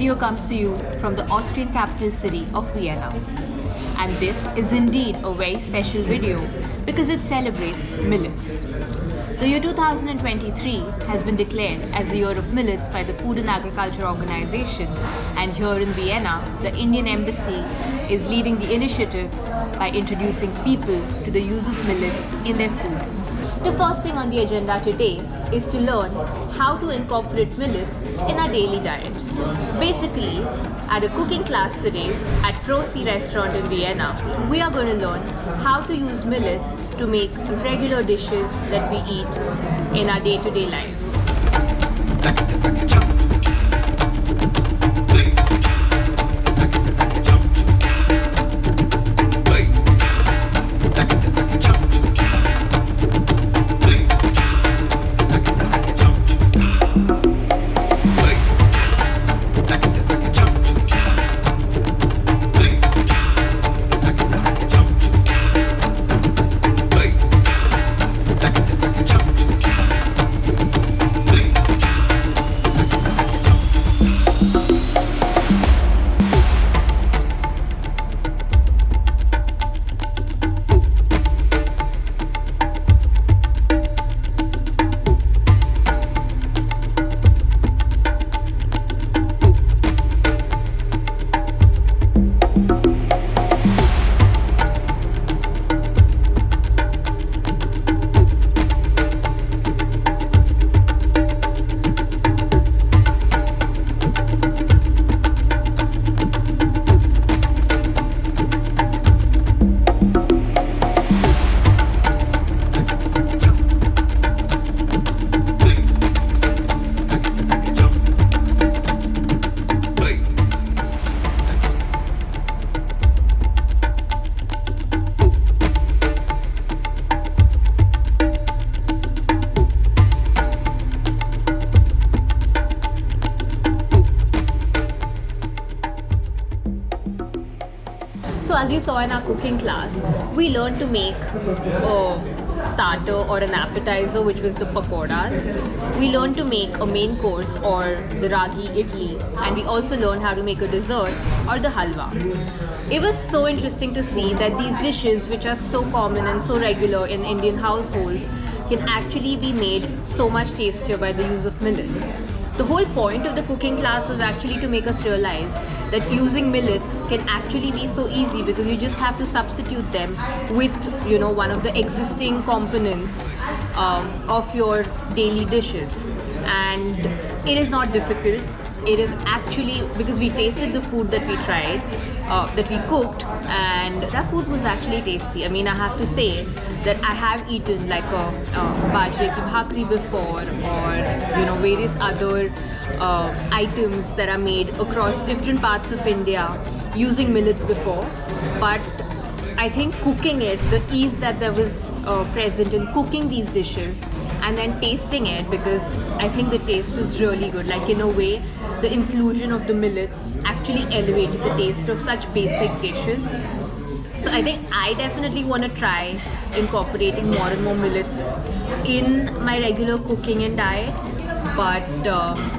video comes to you from the Austrian capital city of Vienna. And this is indeed a very special video because it celebrates millets. The year 2023 has been declared as the Year of Millets by the Food and Agriculture Organization, and here in Vienna, the Indian Embassy is leading the initiative by introducing people to the use of millets in their food. The first thing on the agenda today is to learn how to incorporate millets in our daily diet. Basically, at a cooking class today at Prosi restaurant in Vienna, we are going to learn how to use millets to make regular dishes that we eat in our day-to-day lives. So as you saw in our cooking class, we learned to make a starter or an appetizer, which was the pakoras. We learned to make a main course or the ragi idli, and we also learned how to make a dessert or the halwa. It was so interesting to see that these dishes, which are so common and so regular in Indian households, can actually be made so much tastier by the use of millets. The whole point of the cooking class was actually to make us realize that using millets can actually be so easy because you just have to substitute them with, one of the existing components of your daily dishes. And it is not difficult. It is actually, because we tasted the food that we tried, that we cooked, and that food was actually tasty. I mean, I have to say that I have eaten like a bajre ki bhakri before, or various other items that are made across different parts of India using millets before. But I think cooking it, the ease that there was present in cooking these dishes and then tasting it, because I think the taste was really good. Like, in a way, the inclusion of the millets actually elevated the taste of such basic dishes. So I think I definitely want to try incorporating more and more millets in my regular cooking and diet. But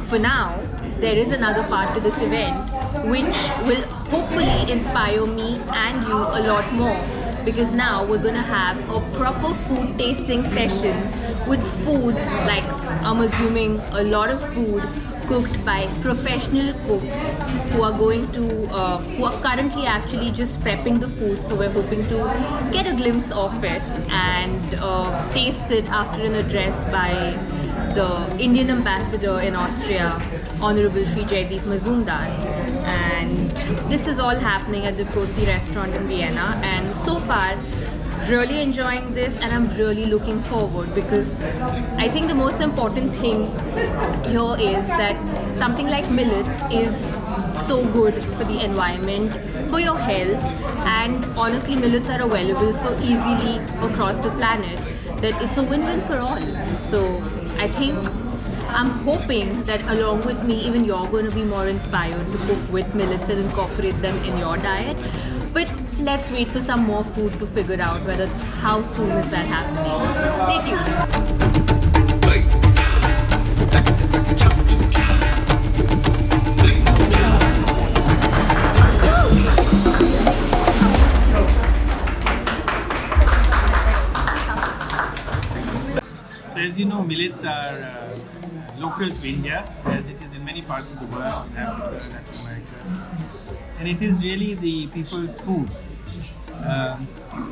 for now, there is another part to this event which will hopefully inspire me and you a lot more, because now we're going to have a proper food tasting session with foods, like I'm assuming a lot of food cooked by professional cooks who are who are currently actually just prepping the food. So we're hoping to get a glimpse of it and taste it after an address by the Indian ambassador in Austria, Honorable Shri Jaideep Mazumdar. And this is all happening at the Prosi restaurant in Vienna, and so far really enjoying this, and I'm really looking forward, because I think the most important thing here is that something like millets is so good for the environment, for your health, and honestly millets are available so easily across the planet that it's a win-win for all. So I think I'm hoping that along with me, even you're going to be more inspired to cook with millets and incorporate them in your diet. But let's wait for some more food to figure out how soon is that happening. Stay tuned. know, millets are local to India, as it is in many parts of the world, in Africa, Latin America, and it is really the people's food.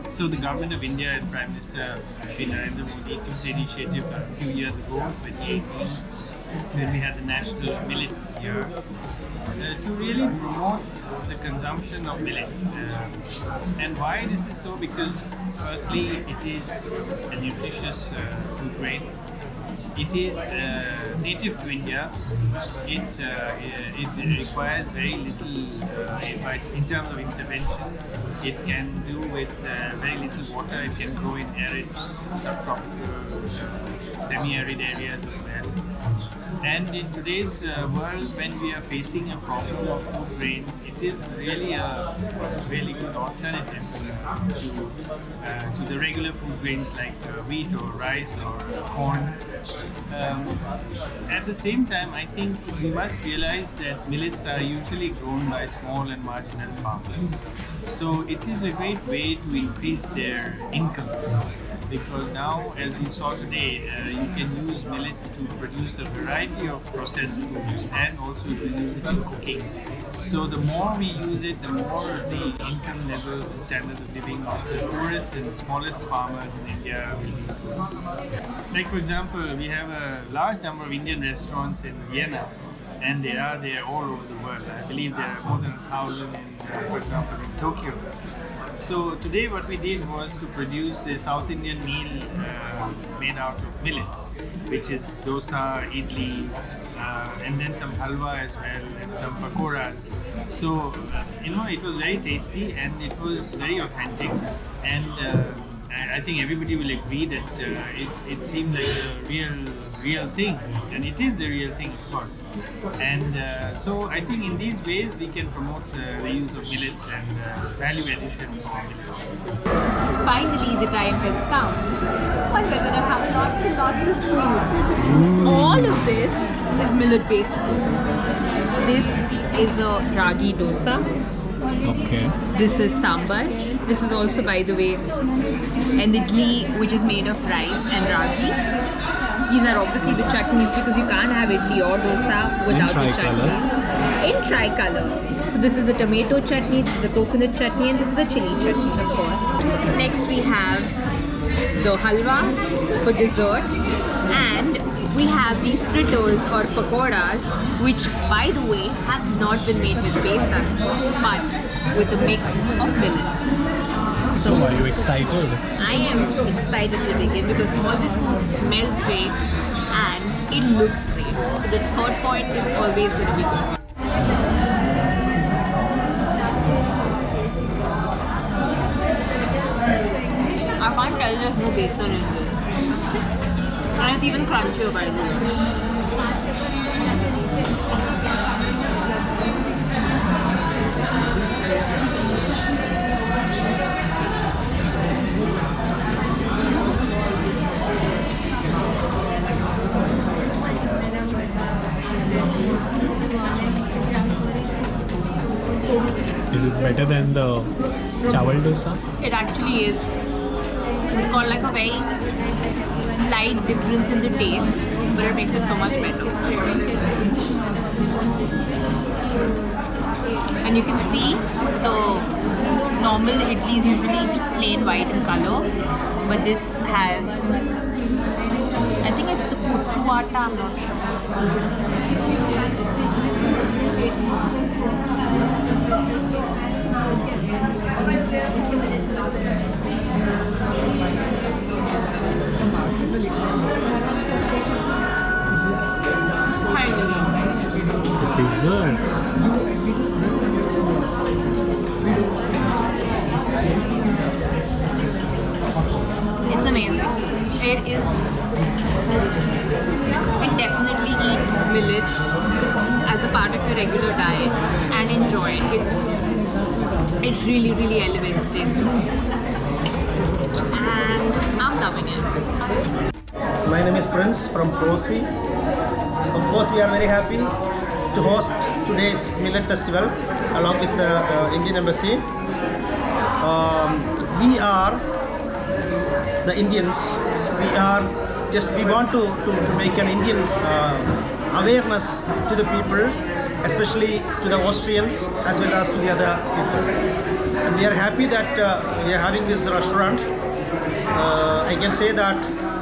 So the government of India and Prime Minister Shri Narendra Modi took the initiative a few years ago, 2018, when we had the National Millet Year, to really promote the consumption of millets. And why this is so? Because firstly, it is a nutritious food grain. It is native to India. It requires very little in terms of intervention. It can do with very little water. It can grow in arid, subtropical, semi-arid areas as well. And in today's world, when we are facing a problem of food grains, it is really a really good alternative to the regular food grains like wheat or rice or corn. At the same time, I think we must realize that millets are usually grown by small and marginal farmers. So it is a great way to increase their incomes, because now, as you saw today, you can use millets to produce a variety of processed foods and also to use it in cooking. So the more we use it, the more the income levels and standards of living of the poorest and smallest farmers in India will improve. Like for example, we have a large number of Indian restaurants in Vienna, and they are there all over the world. I believe there are more than 1,000 in, for example, in Tokyo. So today what we did was to produce a South Indian meal made out of millets, which is dosa, idli, and then some halwa as well, and some pakoras. So, it was very tasty and it was very authentic, and I think everybody will agree that it seemed like a real thing, and it is the real thing, of course. And so I think in these ways we can promote the use of millets and value addition for millets. Finally, the time has come when we're going to have lots and lots of food. All of this is millet-based food. This is a ragi dosa. Okay. This is sambar. This is also, by the way, an idli which is made of rice and ragi. These are obviously the chutneys, because you can't have idli or dosa without the chutneys. In tricolor. So this is the tomato chutney, this is the coconut chutney, and this is the chili chutney, of course. Next we have the halwa for dessert, and we have these fritters or pakoras, which, by the way, have not been made with besan, but with a mix of millets. So are you excited? I am excited to dig in, because all this food smells great and it looks great. So the third point is always going to be good. I can't tell there's no besan in this. And it's even crunchier, by the way. Is it better than the chawal dosa? It actually is. It's got like a very slight difference in the taste, but it makes it so much better. And you can see the normal idli is usually plain white in color, but this has, I think it's the puttu atta, I'm not sure. The desserts. It's amazing. It definitely eat millets as a part of your regular diet and enjoy it. It really, really elevates the taste of it. And I'm loving it. My name is Prince from Prosi. Of course, we are very happy to host today's Millet Festival along with the Indian Embassy. We are the Indians. We are just we want to make an Indian awareness to the people, especially to the Austrians as well as to the other people. And we are happy that we are having this restaurant. I can say that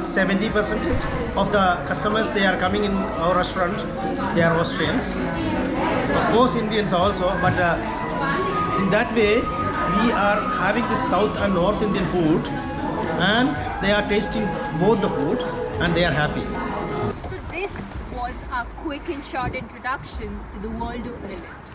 70% of the customers they are coming in our restaurant, they are Austrians. Of course, Indians also, but in that way, we are having the South and North Indian food, and they are tasting both the food, and they are happy. So this was our quick and short introduction to the world of millets.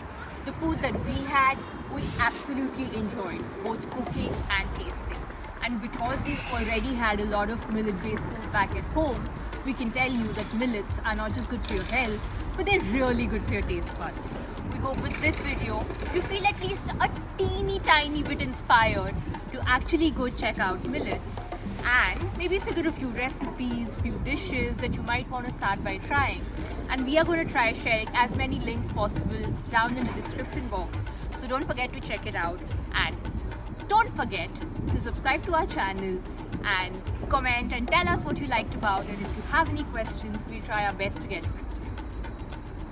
The food that we had, we absolutely enjoyed, both cooking and tasting. And because we've already had a lot of millet-based food back at home, we can tell you that millets are not just good for your health, but they're really good for your taste buds. We hope with this video, you feel at least a teeny tiny bit inspired to actually go check out millets and maybe figure a few recipes, few dishes that you might want to start by trying. And we are going to try sharing as many links possible down in the description box. So don't forget to check it out, and don't forget to subscribe to our channel and comment and tell us what you liked about it. If you have any questions, we'll try our best to get